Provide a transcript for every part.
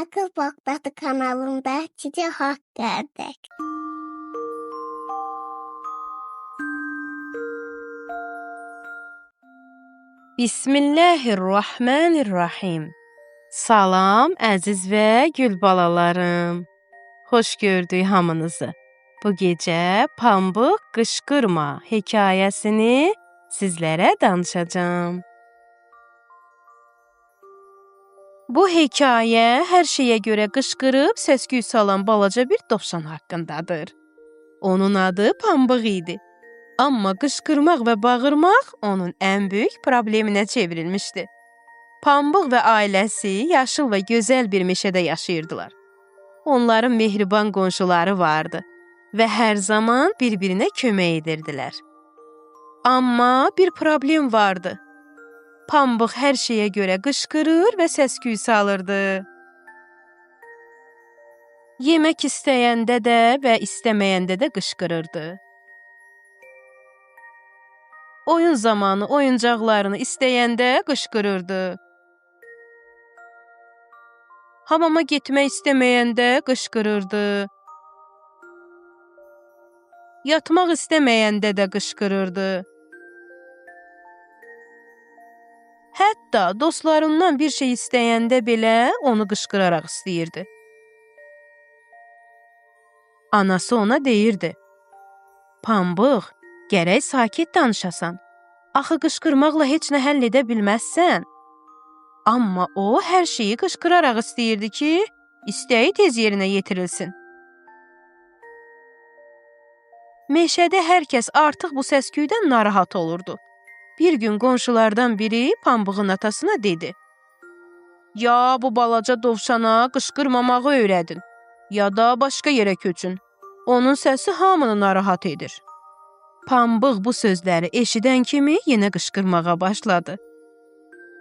Akıl Bakdadı kanalında size hoş geldik. Bismillahirrahmanirrahim. Salam, əziz və gül balalarım. Xoş gördük hamınızı. Bu gecə Pambıq qışqırma hekayəsini sizlərə danışacağım. Bu hekayə hər şeyə görə qışqırıb səs-küy salan balaca bir dovşan haqqındadır. Onun adı Pambıq idi. Amma qışqırmaq və bağırmaq onun ən böyük probleminə çevrilmişdi. Pambıq və ailəsi yaşıl və gözəl bir meşədə yaşayırdılar. Onların mehriban qonşuları vardı və hər zaman bir-birinə kömək edirdilər. Amma bir problem vardı. Pambıq hər şeyə görə qışqırır və səs-küy salırdı. Yemək istəyəndə də və istəməyəndə də qışqırırdı. Oyun zamanı oyuncaqlarını istəyəndə qışqırırdı. Hamama getmək istəməyəndə qışqırırdı. Yatmaq istəməyəndə də qışqırırdı. Hətta dostlarından bir şey istəyəndə belə onu qışqıraraq istəyirdi. Anası ona deyirdi: "Pambıq, gərək sakit danışasan. Axı qışqırmaqla heç nə həll edə bilməzsən." Amma o hər şeyi qışqıraraq istəyirdi ki, istəyi tez yerinə yetirilsin. Meşədə hər kəs artıq bu səs-küydən narahat olurdu. Bir gün qonşulardan biri Pambığın atasına dedi: "Ya bu balaca dovşana qışqırmamağı öyrədin, ya da başqa yerə köçün. Onun səsi hamını narahat edir." Pambıq bu sözləri eşidən kimi yenə qışqırmağa başladı.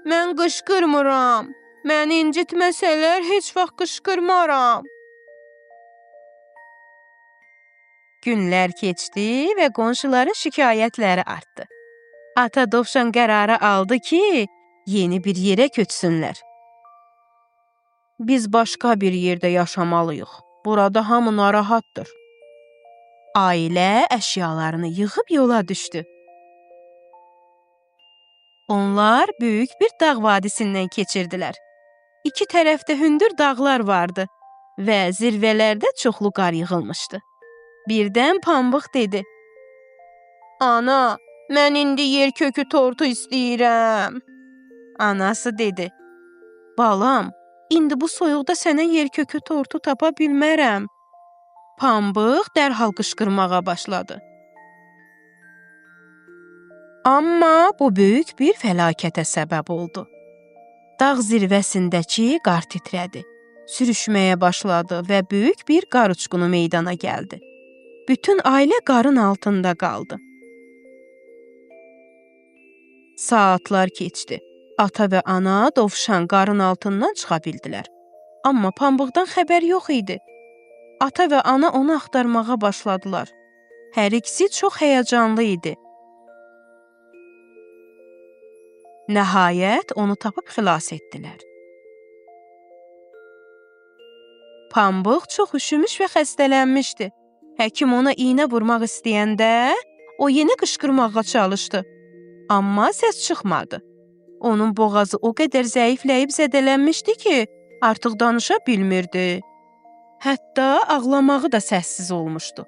"Mən qışqırmıram. Məni incitməsələr heç vaxt qışqırmaram." Günlər keçdi və qonşuların şikayətləri artdı. Ata dovşan qərarı aldı ki, yeni bir yerə köçsünlər. "Biz başqa bir yerdə yaşamalıyıq. Burada hamı narahatdır." Ailə əşyalarını yığıb yola düşdü. Onlar böyük bir dağ vadisindən keçirdilər. İki tərəfdə hündür dağlar vardı və zirvələrdə çoxlu qar yığılmışdı. Birdən Pambıq dedi: "Ana, mən indi yer kökü tortu istəyirəm." Anası dedi: "Balam, indi bu soyuqda sənə yer kökü tortu tapa bilmərəm." Pambıq dərhal qışqırmağa başladı. Amma bu böyük bir fəlakətə səbəb oldu. Dağ zirvəsindəki qar titrədi, sürüşməyə başladı və böyük bir qar uçqunu meydana gəldi. Bütün ailə qarın altında qaldı. Saatlar keçdi. Ata və ana dovşan qarın altından çıxa bildilər. Amma Pambıqdan xəbər yox idi. Ata və ana onu axtarmağa başladılar. Hər ikisi çox həyəcanlı idi. Nəhayət onu tapıb xilas etdilər. Pambıq çox üşümüş və xəstələnmişdi. Həkim ona iynə vurmaq istəyəndə o yenə qışqırmağa çalışdı. Amma səs çıxmadı. Onun boğazı o qədər zəifləyib zədələnmişdi ki, artıq danışa bilmirdi. Hətta ağlamağı da səssiz olmuşdu.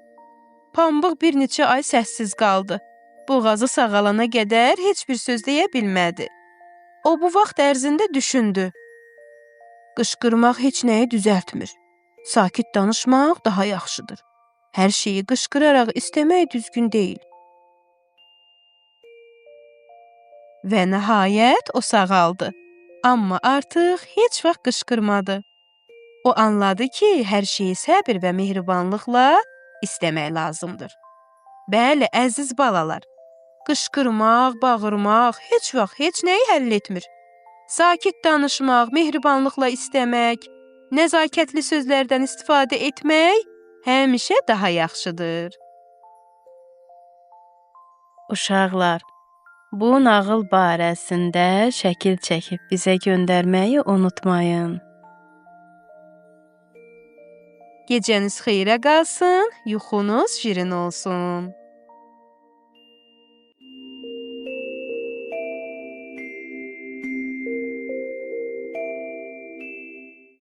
Pambıq bir neçə ay səssiz qaldı. Boğazı sağalana qədər heç bir söz deyə bilmədi. O bu vaxt ərzində düşündü. Qışqırmaq heç nəyi düzəltmir. Sakit danışmaq daha yaxşıdır. Hər şeyi qışqıraraq istəmək düzgün deyil. Və nəhayət o sağaldı. Amma artıq heç vaxt qışqırmadı. O anladı ki, hər şeyi səbr və mehribanlıqla istəmək lazımdır. Bəli, əziz balalar, qışqırmaq, bağırmaq heç vaxt heç nəyi həll etmir. Sakit danışmaq, mehribanlıqla istəmək, nəzakətli sözlərdən istifadə etmək həmişə daha yaxşıdır. Uşaqlar, bu nağıl barəsində şəkil çəkib bizə göndərməyi unutmayın. Gecəniz xeyrə qalsın, yuxunuz şirin olsun.